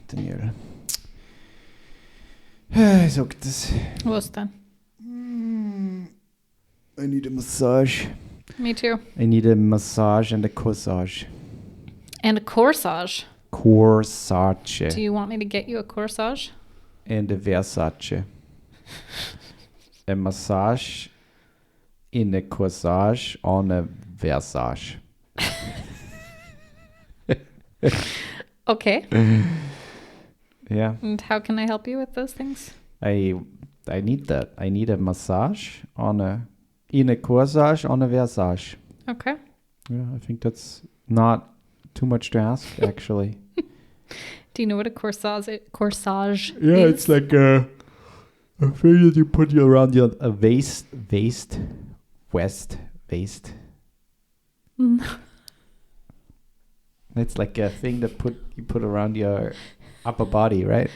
Daniel. Ich sag das. Was denn? I need a massage. Me too. I need a massage and a corsage. And a corsage. Corsage. Do you want me to get you a corsage? And a Versace. A massage in a corsage on a Versace. Okay. Yeah. And how can I help you with those things? I need that. I need a massage in a corsage on a Versace. Okay. Yeah, I think that's not too much to ask, actually. Do you know what a corsage is? Yeah, it's like a thing that you put around your waist. It's like a thing that you put around your upper body, right?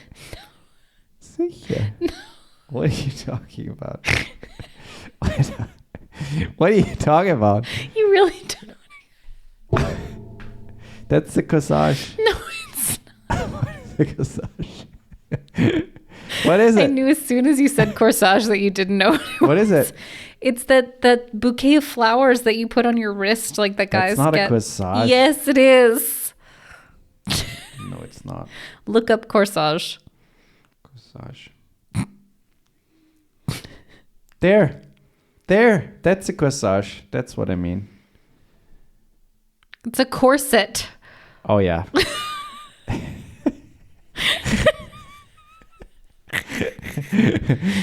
Sicher. No. What are you talking about? What are you talking about? You really don't know. That's the corsage. No, it's not. What is the corsage? What is it? I knew as soon as you said corsage that you didn't know What is it? It's that bouquet of flowers that you put on your wrist, like that guys That's not get. a corsage. Yes, it is. No, it's not. Look up corsage. Corsage. There. That's a corsage. That's what I mean. It's a corset. Oh, yeah.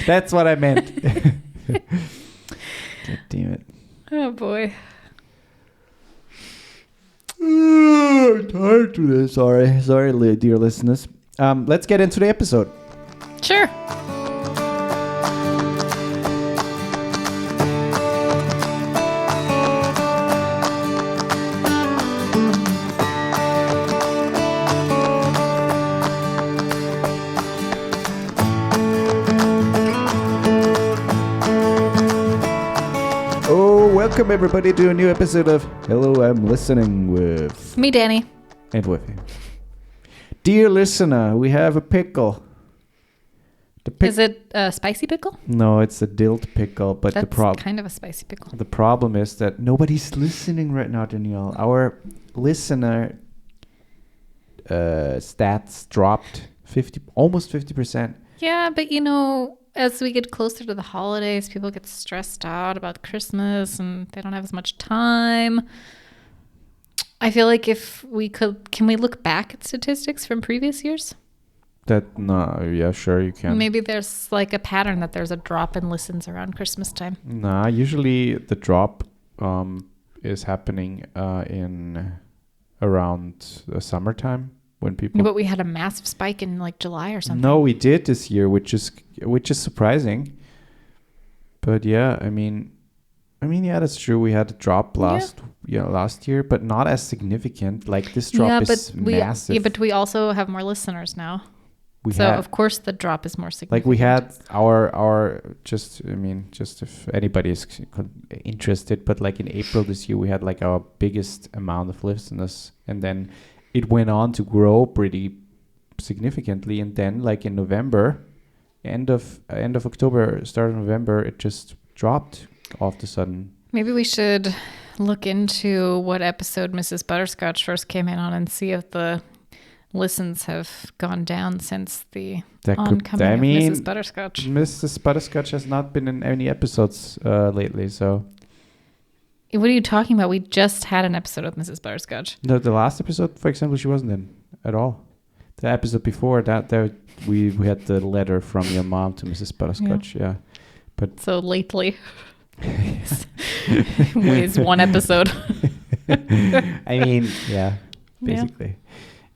That's what I meant. God damn it. Oh, boy. I'm tired today. Sorry, dear listeners. Let's get into the episode. Sure. Welcome everybody to a new episode of Hello, I'm Listening with Me, Dani. And Woifi. Dear listener, we have a pickle. Is it a spicy pickle? No, it's a dill pickle, but that's kind of a spicy pickle. The problem is that nobody's listening right now, Danielle. Our listener stats dropped almost 50%. Yeah, but you know, as we get closer to the holidays, people get stressed out about Christmas and they don't have as much time. I feel like if we could, can we look back at statistics from previous years? Yeah, sure you can. Maybe there's like a pattern that there's a drop in listens around Christmas time. Nah, usually the drop is happening in around the summertime. When people, but we had a massive spike in like July or something. No, we did this year, which is surprising. But yeah, I mean, yeah, that's true. We had a drop last year, but not as significant. Like this drop is massive. Yeah, but we also have more listeners now. Of course the drop is more significant. Like we had our just if anybody is interested, but like in April this year we had like our biggest amount of listeners, and then it went on to grow pretty significantly, and then like in November, end of October, start of November, it just dropped all of a sudden. Maybe we should look into what episode Mrs. Butterscotch first came in on and see if the listens have gone down since the oncoming of Mrs. Butterscotch. Mrs. Butterscotch has not been in any episodes lately, so... What are you talking about? We just had an episode of Mrs. Butterscotch. No, the last episode, for example, she wasn't in at all. The episode before that, we had the letter from your mom to Mrs. Butterscotch. Yeah, but so lately, it's one episode. I mean, yeah, basically,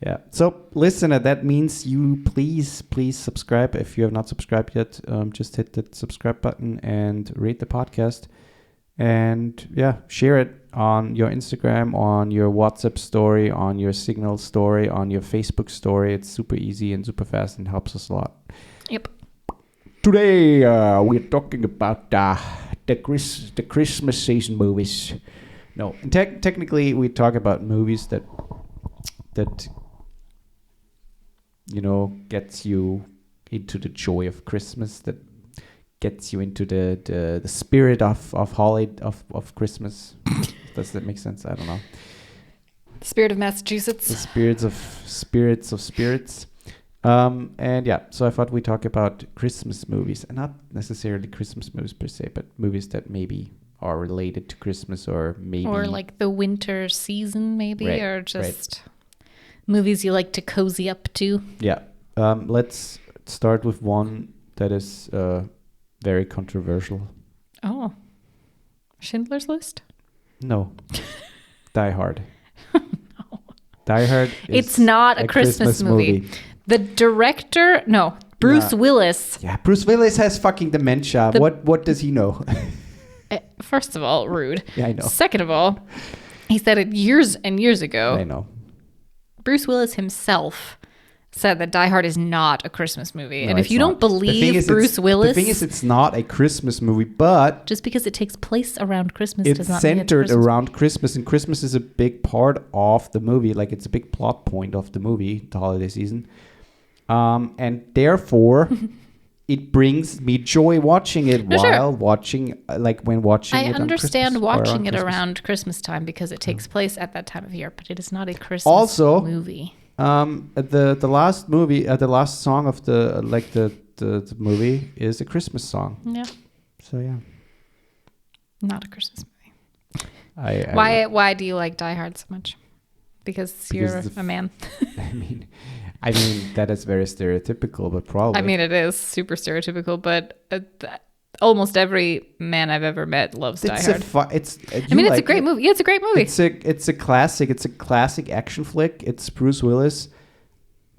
yeah. So, listener, that means you please subscribe if you have not subscribed yet. Just hit that subscribe button and rate the podcast. And yeah, share it on your Instagram, on your WhatsApp story, on your Signal story, on your Facebook story. It's super easy and super fast and helps us a lot. Yep. Today we're talking about the Christmas season movies. No, technically we talk about movies that gets you into the joy of Christmas, that gets you into the spirit of Christmas. Does that make sense? I don't know. The spirit of Massachusetts. The spirits of spirits. And yeah, so I thought we talk about Christmas movies, and not necessarily Christmas movies per se, but movies that maybe are related to Christmas, or maybe like the winter season, maybe, right, or just movies you like to cozy up to. Yeah. Let's start with one that is very controversial. Oh, Schindler's List? No. Die Hard. No. Die Hard. It's not a Christmas movie. The director, Bruce Willis. Yeah, Bruce Willis has fucking dementia. What does he know? First of all, rude. Yeah, I know. Second of all, he said it years and years ago. I know. Bruce Willis himself said that Die Hard is not a Christmas movie. No, and if you don't believe Bruce Willis... The thing is, it's not a Christmas movie, but... Just because it takes place around Christmas does not mean it's centered around Christmas, and Christmas is a big part of the movie. Like, it's a big plot point of the movie, the holiday season. And therefore... It brings me joy watching it watching it on Christmas. I understand watching it around Christmas time because it takes place at that time of year, but it is not a Christmas movie. The last movie, the last song of the movie is a Christmas song. Yeah. So yeah. Not a Christmas movie. Why do you like Die Hard so much? Because you're a man. I mean that is very stereotypical, but probably. I mean, it is super stereotypical, but almost every man I've ever met loves Die Hard. It's a great movie. Yeah, it's a great movie. It's a classic. It's a classic action flick. It's Bruce Willis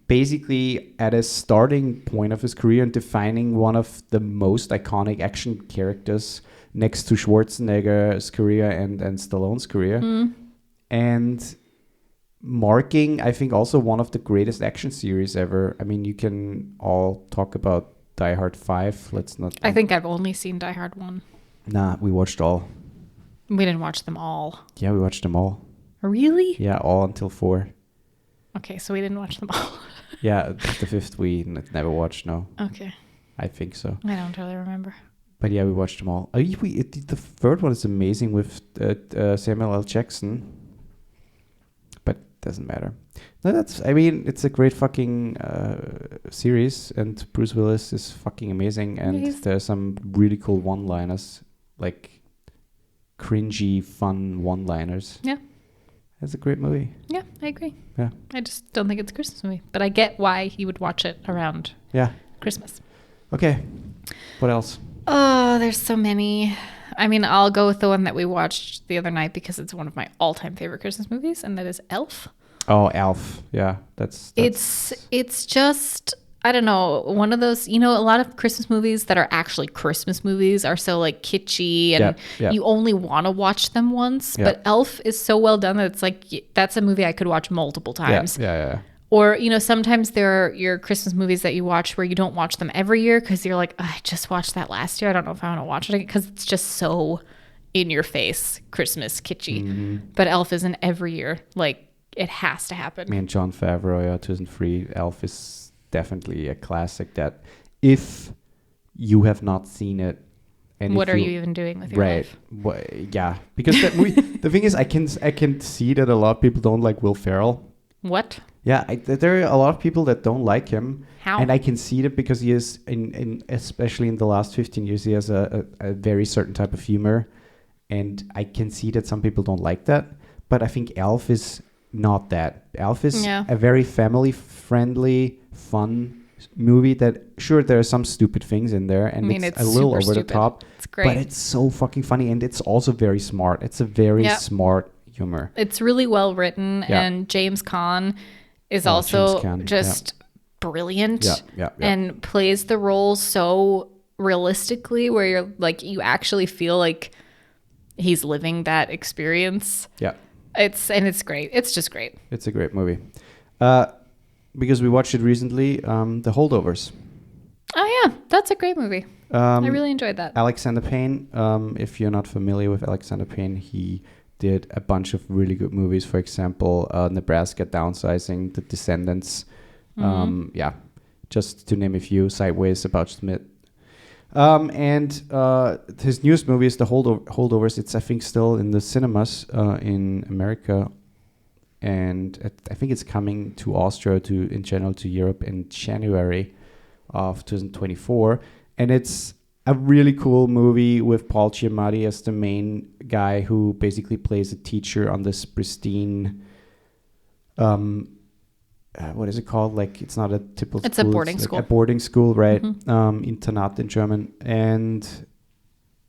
basically at a starting point of his career and defining one of the most iconic action characters next to Schwarzenegger's career and Stallone's career. And marking, I think, also one of the greatest action series ever. I mean, you can all talk about Die Hard 5. Let's not... I think I've only seen Die Hard 1. Nah, we watched all. We didn't watch them all. Yeah, we watched them all. Really? Yeah, all until 4. Okay, so we didn't watch them all. Yeah, the 5th we never watched, no. Okay. I think so. I don't really remember. But yeah, we watched them all. The 3rd one is amazing with Samuel L. Jackson. Doesn't matter. No, it's a great fucking series, and Bruce Willis is fucking amazing, and there's some really cool one-liners, like cringy, fun one-liners. Yeah. It's a great movie. Yeah, I agree. Yeah. I just don't think it's a Christmas movie, but I get why he would watch it around Christmas. Okay. What else? Oh, there's so many. I mean, I'll go with the one that we watched the other night because it's one of my all-time favorite Christmas movies, and that is Elf. Oh, Elf. Yeah, that's... It's just, I don't know, one of those, a lot of Christmas movies that are actually Christmas movies are so like kitschy and you only want to watch them once. Yeah. But Elf is so well done that it's like, that's a movie I could watch multiple times. Yeah. Or, sometimes there are your Christmas movies that you watch where you don't watch them every year because you're like, I just watched that last year. I don't know if I want to watch it again because it's just so in your face, Christmas, kitschy. Mm-hmm. But Elf isn't every year. Like, it has to happen. Me and Jon Favreau, 2003, Elf is definitely a classic that if you have not seen it, and what are you even doing with your life? Right. Yeah. Because that movie, the thing is, I can see that a lot of people don't like Will Ferrell. What? Yeah, there are a lot of people that don't like him. How? And I can see that because he is, especially in the last 15 years, he has a very certain type of humor. And I can see that some people don't like that. But I think Elf is not that. Elf is a very family-friendly, fun movie that, sure, there are some stupid things in there. And it's a little over the top. It's great. But it's so fucking funny. And it's also very smart. It's a very smart humor. It's really well written. Yeah. And James Caan is also brilliant and plays the role so realistically where you're like, you actually feel like he's living that experience. Yeah. It's great. It's just great. It's a great movie. Because we watched it recently, The Holdovers. Oh yeah, that's a great movie. I really enjoyed that. Alexander Payne, if you're not familiar with Alexander Payne, he did a bunch of really good movies. For example, Nebraska Downsizing, The Descendants. Yeah, just to name a few. Sideways, About Schmidt. And his newest movie is The Holdovers. It's, I think, still in the cinemas in America. And I think it's coming to Austria, in general to Europe in January of 2024. And it's a really cool movie with Paul Giamatti as the main guy who basically plays a teacher on this pristine, what is it called? Like, it's not a typical It's school. a boarding school. A boarding school, right? Internat in German. And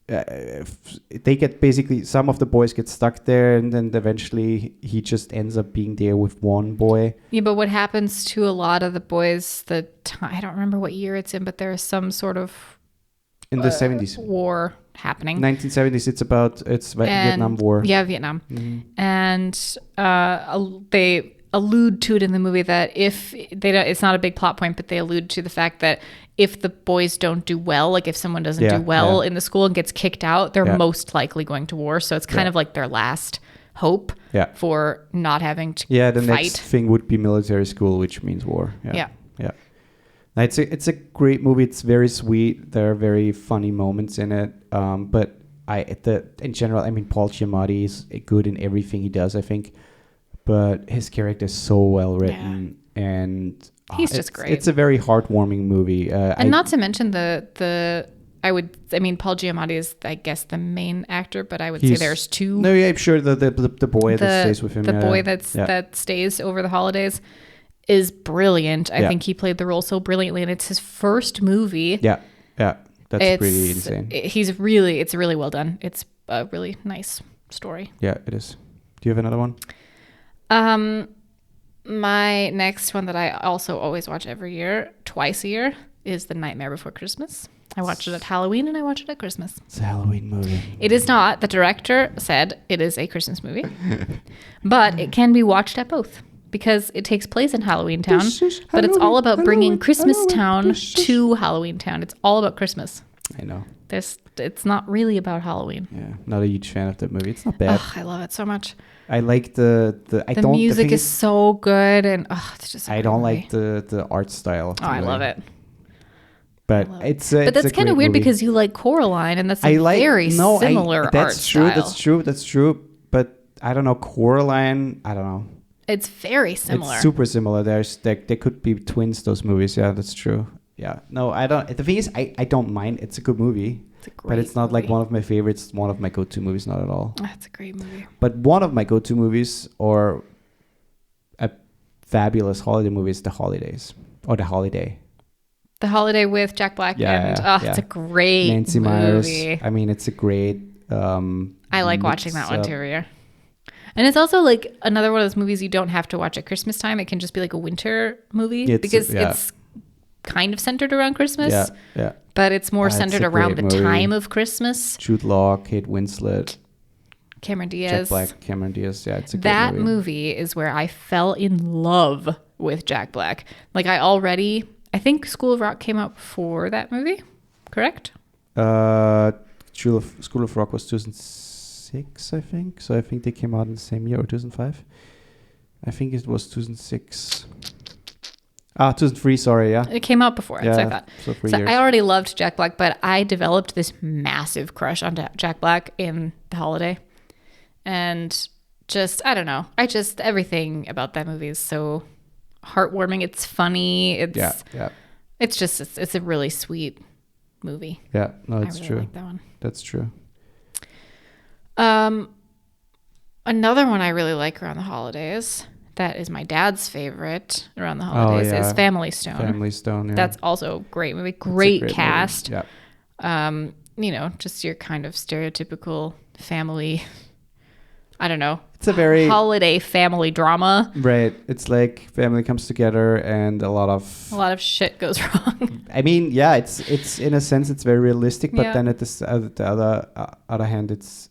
they get basically, some of the boys get stuck there, and then eventually he just ends up being there with one boy. Yeah, but what happens to a lot of the boys, I don't remember what year it's in, but there is some sort of In the 70s. war happening. 1970s, it's Vietnam War. Yeah, Vietnam. And they allude to it in the movie that it's not a big plot point, but they allude to the fact that if the boys don't do well, like if someone doesn't do well in the school and gets kicked out, they're most likely going to war. So it's kind of like their last hope for not having to fight. The next thing would be military school, which means war. Yeah. Now, it's a great movie. It's very sweet. There are very funny moments in it. But in general, I mean, Paul Giamatti is good in everything he does, I think. But his character is so well written, and he's just great. It's a very heartwarming movie. And not to mention Paul Giamatti is, I guess, the main actor, but I would say there's two. No, yeah, I'm sure the boy that stays with him. The boy that stays over the holidays is brilliant. I think he played the role so brilliantly, and it's his first movie. Yeah, that's pretty insane. It's really well done. It's a really nice story. Yeah, it is. Do you have another one? My next one that I also always watch twice a year, is The Nightmare Before Christmas. I watch it at Halloween and I watch it at Christmas. It's a Halloween movie. It is not. The director said it is a Christmas movie, but it can be watched at both because it takes place in Halloween Town, but it's all about bringing Christmas Town to Halloween Town. It's all about Christmas. I know. It's not really about Halloween. Yeah, not a huge fan of that movie. It's not bad. I love it so much. I like the music is so good, and it's just. I don't like the art style. I love it. But but that's kind of weird because you like Coraline, and that's very similar art style. That's true. But I don't know, Coraline. I don't know. It's very similar. It's super similar. They could be twins. Those movies. Yeah, that's true. Yeah. No, I don't. The thing is, I don't mind. It's a good movie. But it's not like one of my favorites, one of my go-to movies, not at all. That's a great movie. But one of my go-to movies, or a fabulous holiday movie, is The Holidays, or The Holiday. The Holiday with Jack Black. It's a great Nancy movie. Meyers. I mean, it's a great... I like watching that one too, yeah. And it's also like another one of those movies you don't have to watch at Christmas time. It can just be like a winter movie because it's kind of centered around Christmas. Yeah. But it's more centered around the time of Christmas. Jude Law, Kate Winslet, Cameron Diaz. Jack Black, Cameron Diaz. Yeah, it's a great movie. That movie is where I fell in love with Jack Black. Like I think School of Rock came out before that movie, correct? School of Rock was 2006, I think. So I think they came out in the same year, or 2005. I think it was 2006. 2003, sorry, yeah. It came out before, yeah, so I thought. So 3 years. I already loved Jack Black, but I developed this massive crush on Jack Black in The Holiday. And just, I don't know. Everything about that movie is so heartwarming. It's funny. It's a really sweet movie. Yeah, no, it's true. I like that one. That's true. Another one I really like around the holidays, that is my dad's favorite around the holidays, is Family Stone. Family Stone, yeah. That's also a great movie. Great cast. Movie. Yeah. Just your kind of stereotypical family, I don't know. It's a very holiday family drama. Right. It's like family comes together and a lot of shit goes wrong. I mean, yeah, it's in a sense it's very realistic, but then at the other hand, it's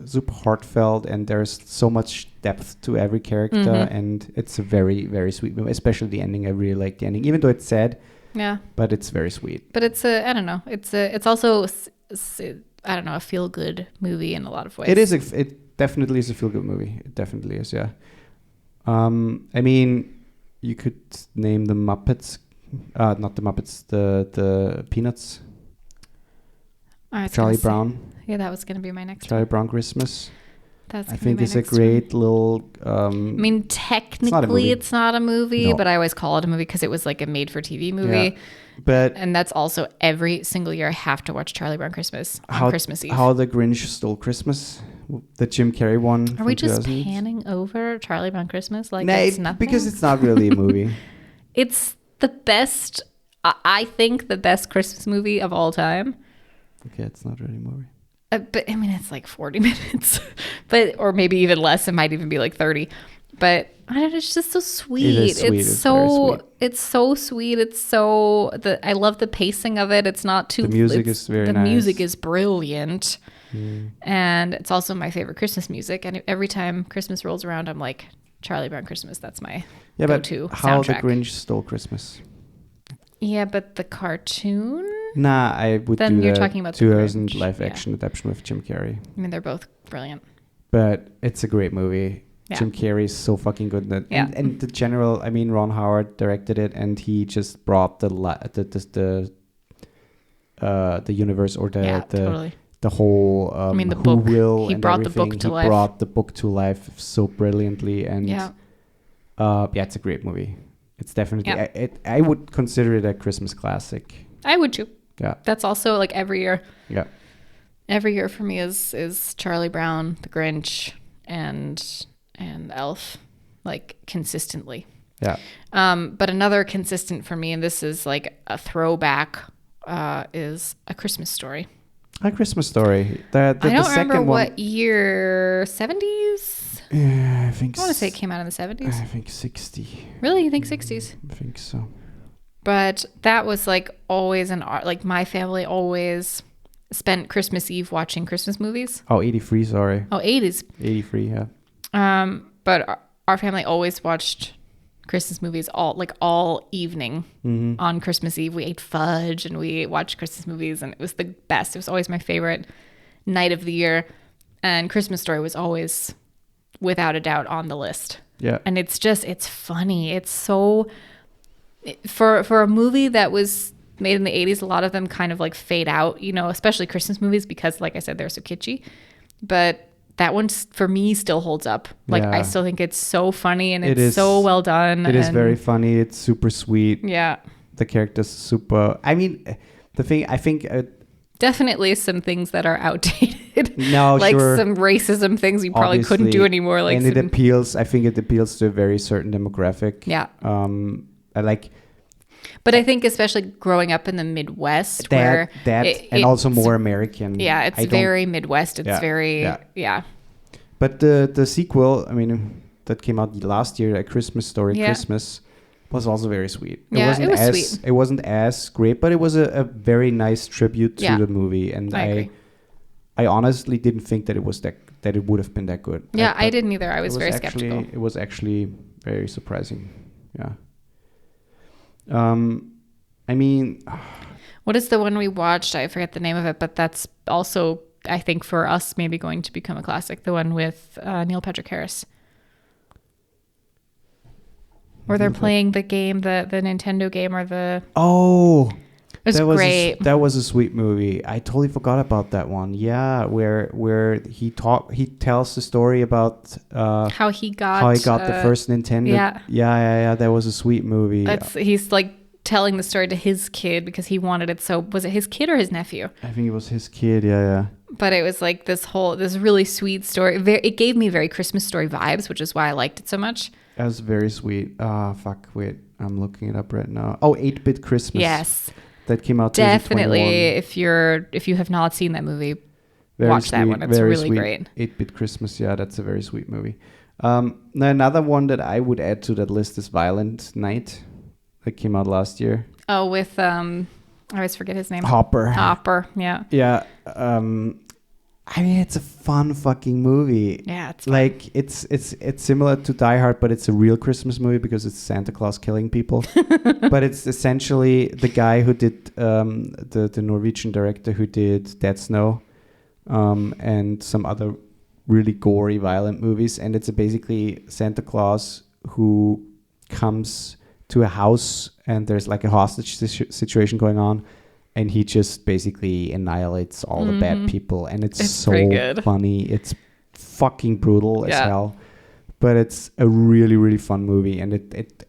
super heartfelt, and there's so much depth to every character, and it's a very, very sweet movie, especially the ending. I really like the ending, even though it's sad. Yeah. But it's very sweet. But it's it's also a feel-good movie in a lot of ways. It is. definitely is a feel-good movie. It definitely is, yeah. I mean, you could name the Muppets, not the Muppets, the Peanuts. Charlie Brown. Yeah, that was going to be my next Charlie Brown Christmas. That's I think it's a great little. I mean, technically, it's not a movie, but I always call it a movie because it was like a made-for-TV movie. Yeah. And that's also every single year I have to watch Charlie Brown Christmas on Christmas Eve. How the Grinch Stole Christmas, the Jim Carrey one. Are we just panning over Charlie Brown Christmas like it's nothing? Because it's not really a movie. It's the best. I think the best Christmas movie of all time. Okay, it's not really a movie. But I mean, it's like 40 minutes, or maybe even less. It might even be like 30. But I don't know, it's just so sweet. It is sweet. It's so sweet. I love the pacing of it. It's not too. The music is very nice. The music is brilliant, and it's also my favorite Christmas music. And every time Christmas rolls around, I'm like, Charlie Brown Christmas. That's my go-to but how soundtrack. the Grinch Stole Christmas. Yeah, but the cartoon. Nah, I would then do you're the talking about 2000 live action adaptation with Jim Carrey. I mean, they're both brilliant. But it's a great movie. Yeah. Jim Carrey is so fucking good in it. Yeah. And the general, I mean, Ron Howard directed it, and he just brought the universe or totally. the whole I mean, the who book. will He and brought the everything. book to he life. brought the book to life so brilliantly, and it's a great movie. It's definitely I would consider it a Christmas classic. I would too. Yeah. That's also like every year. Yeah. Every year for me is Charlie Brown, The Grinch, and Elf, like consistently. Yeah. But another consistent for me, and this is like a throwback, is A Christmas Story. A Christmas Story. I don't remember what year. 70s? Yeah, I think. I want to say it came out in the 70s. I think 60. Really? You think 60s? I think so. But that was like always like my family always spent Christmas Eve watching Christmas movies. Oh, 83, sorry. Oh, 80s. 83, yeah. But our family always watched Christmas movies all evening on Christmas Eve. We ate fudge and we watched Christmas movies, and it was the best. It was always my favorite night of the year. And Christmas Story was always, without a doubt, on the list. Yeah. And it's funny. It's so, for a movie that was made in the 80s, a lot of them kind of like fade out, especially Christmas movies, because like I said, they're so kitschy. But that one for me still holds up. Like I still think it's so funny, and it's so well done. It is very funny. It's super sweet. Yeah. The character's super. I mean, the thing I think. Definitely some things that are outdated. No, like sure. some racism things you probably couldn't do anymore. Like, and it appeals. I think it appeals to a very certain demographic. Yeah. I like. But I think especially growing up in the Midwest, where and also more American. Yeah, it's very Midwest. It's very yeah. But the sequel, I mean, that came out last year, A Christmas Story, Christmas, was also very sweet. It was sweet. It wasn't as great, but it was a very nice tribute to the movie, and I honestly didn't think that it would have been that good. Yeah, I didn't either. I was very skeptical. It was actually very surprising. Yeah. I mean, what is the one we watched? I forget the name of it, but that's also, I think, for us maybe going to become a classic. The one with Neil Patrick Harris, where they're playing the game, the Nintendo game, or the it was great. That was a sweet movie. I totally forgot about that one. Yeah, where he tells the story about how he got the first Nintendo. Yeah. That was a sweet movie. He's like telling the story to his kid because he wanted it. So was it his kid or his nephew? I think it was his kid. Yeah. But it was like this really sweet story. It gave me very Christmas Story vibes, which is why I liked it so much. That was very sweet. Wait, I'm looking it up right now. Oh, 8-Bit Christmas. Yes. That came out definitely. If you have not seen that movie, watch that one. It's really great. 8-Bit Christmas, yeah, that's a very sweet movie. Now another one that I would add to that list is Violent Night, that came out last year. Oh, with I always forget his name. Hopper, yeah. Yeah. I mean, it's a fun fucking movie. Yeah, it's like it's similar to Die Hard, but it's a real Christmas movie because it's Santa Claus killing people. But it's essentially the guy who did the Norwegian director who did Dead Snow, and some other really gory, violent movies, and it's basically Santa Claus who comes to a house and there's like a hostage situation going on, and he just basically annihilates all the bad people, and it's so funny. It's fucking brutal as hell, but it's a really, really fun movie, and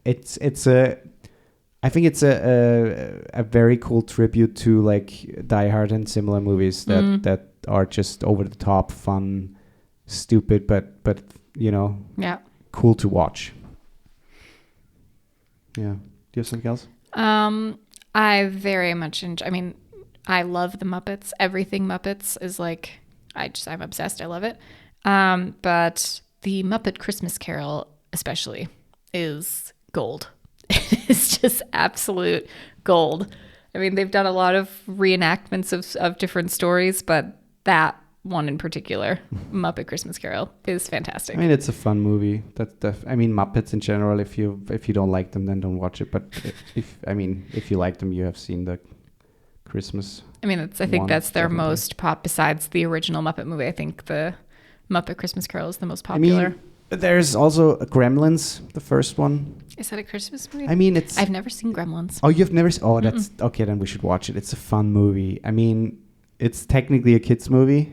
it's I think it's a very cool tribute to like Die Hard and similar movies that are just over the top, fun, stupid, but you know, cool to watch. Yeah. Do you have something else? I very much enjoy. I mean, I love the Muppets. Everything Muppets is like, I'm obsessed. I love it. But the Muppet Christmas Carol, especially, is gold. It's just absolute gold. I mean, they've done a lot of reenactments of different stories, but that one in particular, Muppet Christmas Carol, is fantastic. I mean, it's a fun movie. I mean, Muppets in general. If you don't like them, then don't watch it. But if you like them, you have seen the Christmas. I mean, I think that's their most pop. Besides the original Muppet movie, I think the Muppet Christmas Carol is the most popular. I mean, there's also Gremlins, the first one. Is that a Christmas movie? I mean, I've never seen Gremlins. Oh, you've never seen? Oh, that's okay. Then we should watch it. It's a fun movie. I mean, it's technically a kids movie,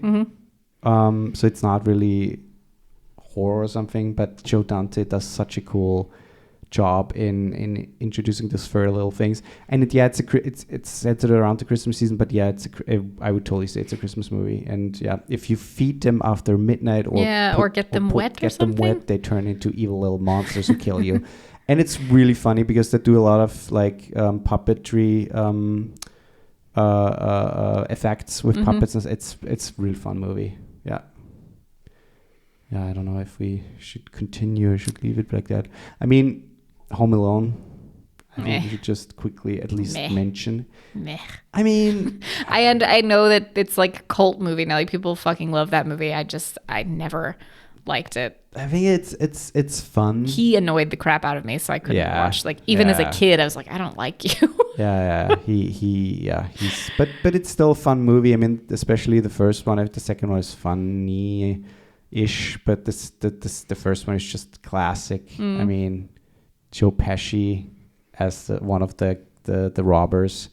so it's not really horror or something. But Joe Dante does such a cool job in introducing those furry little things. And it's centered around the Christmas season. But yeah, I would totally say it's a Christmas movie. And yeah, if you feed them after midnight or get them wet, they turn into evil little monsters who kill you. And it's really funny because they do a lot of like puppetry. Effects with puppets. It's a really fun movie. Yeah. I don't know if we should continue or should leave it like that. I mean, Home Alone, I think we should just quickly at least mention. I mean, I know that it's like a cult movie now. Like, people fucking love that movie. I never liked it. I think it's fun. He annoyed the crap out of me, so I couldn't watch. Like, even as a kid, I was like, I don't like you. But it's still a fun movie. I mean, especially the first one. The second one is funny-ish, but the first one is just classic. I mean, Joe Pesci as one of the robbers,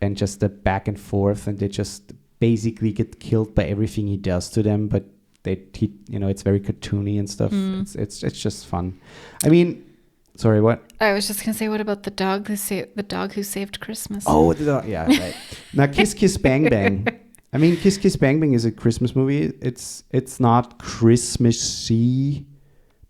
and just the back and forth, and they just basically get killed by everything he does to them, but it's very cartoony and stuff. It's just fun. I mean, sorry, what? I was just gonna say, what about the dog who saved Christmas? Oh, the dog. Yeah, right. Now, Kiss Kiss Bang Bang. I mean, Kiss Kiss Bang Bang is a Christmas movie. It's not Christmassy,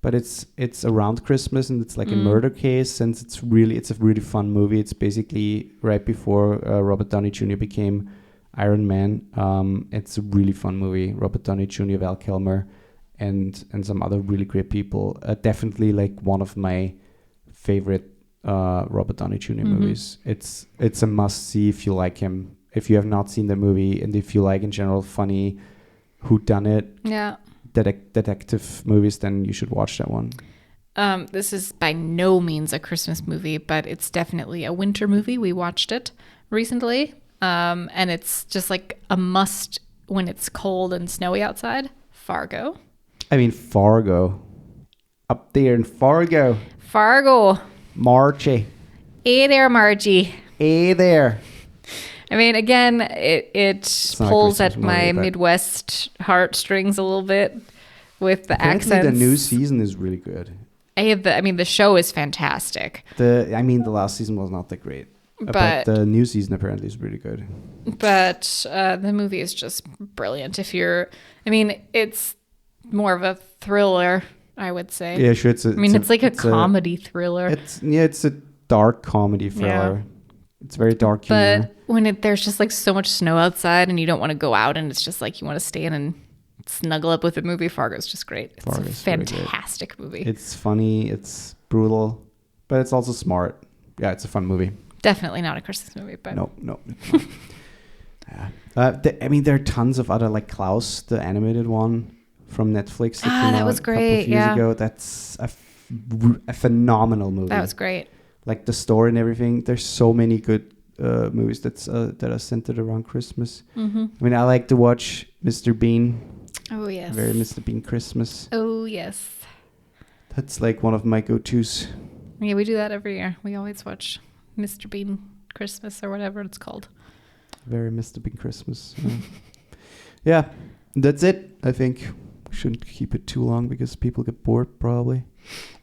but it's around Christmas, and it's like a murder case, and it's a really fun movie. It's basically right before Robert Downey Jr. became Iron Man. It's a really fun movie. Robert Downey Jr., Val Kilmer, and some other really great people. Definitely like one of my favorite Robert Downey Jr. movies. It's a must see if you like him. If you have not seen the movie, and if you like in general funny whodunit detective movies, then you should watch that one. This is by no means a Christmas movie, but it's definitely a winter movie. We watched it recently. And it's just like a must when it's cold and snowy outside. Fargo. I mean, Fargo. Up there in Fargo. Margie. Hey there, Margie. Hey there. I mean, again, it pulls at my Midwest heartstrings a little bit with the accents. The new season is really good. The show is fantastic. The last season was not that great. But the new season apparently is really good. But the movie is just brilliant. It's more of a thriller, I would say. Yeah, sure. It's like a comedy thriller. It's a dark comedy thriller. Yeah. It's very dark humor. But when there's just like so much snow outside and you don't want to go out, and it's just like you want to stay in and snuggle up with the movie, Fargo's just great. It's a fantastic movie. It's funny. It's brutal, but it's also smart. Yeah, it's a fun movie. Definitely not a Christmas movie, but no. Yeah. There are tons of other, like Klaus, the animated one from Netflix. That was great. A couple of years ago. That's a phenomenal movie. That was great. Like the story and everything. There's so many good movies that are centered around Christmas. I mean, I like to watch Mr. Bean. Oh, yes. Very Mr. Bean Christmas. Oh, yes. That's like one of my go-tos. Yeah, we do that every year. We always watch Mr. Bean Christmas or whatever it's called. Very Mr. Bean Christmas. Yeah, that's it. I think we shouldn't keep it too long because people get bored probably.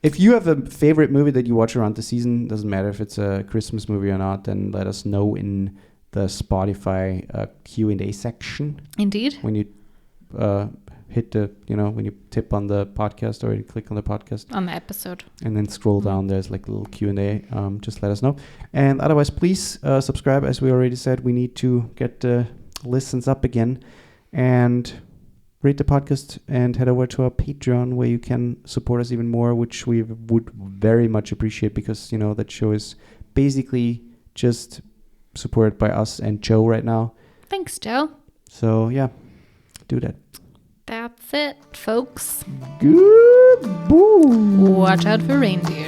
If you have a favorite movie that you watch around the season, doesn't matter if it's a Christmas movie or not, then let us know in the Spotify Q&A section. Indeed. When you hit the, when you tip on the podcast or you click on the podcast. On the episode. And then scroll down, there's like a little Q&A. Just let us know. And otherwise, please subscribe. As we already said, we need to get the listens up again. And rate the podcast and head over to our Patreon where you can support us even more, which we would very much appreciate because, that show is basically just supported by us and Joe right now. Thanks, Joe. So, yeah, do that. That's it, folks. Good. Watch out for reindeer.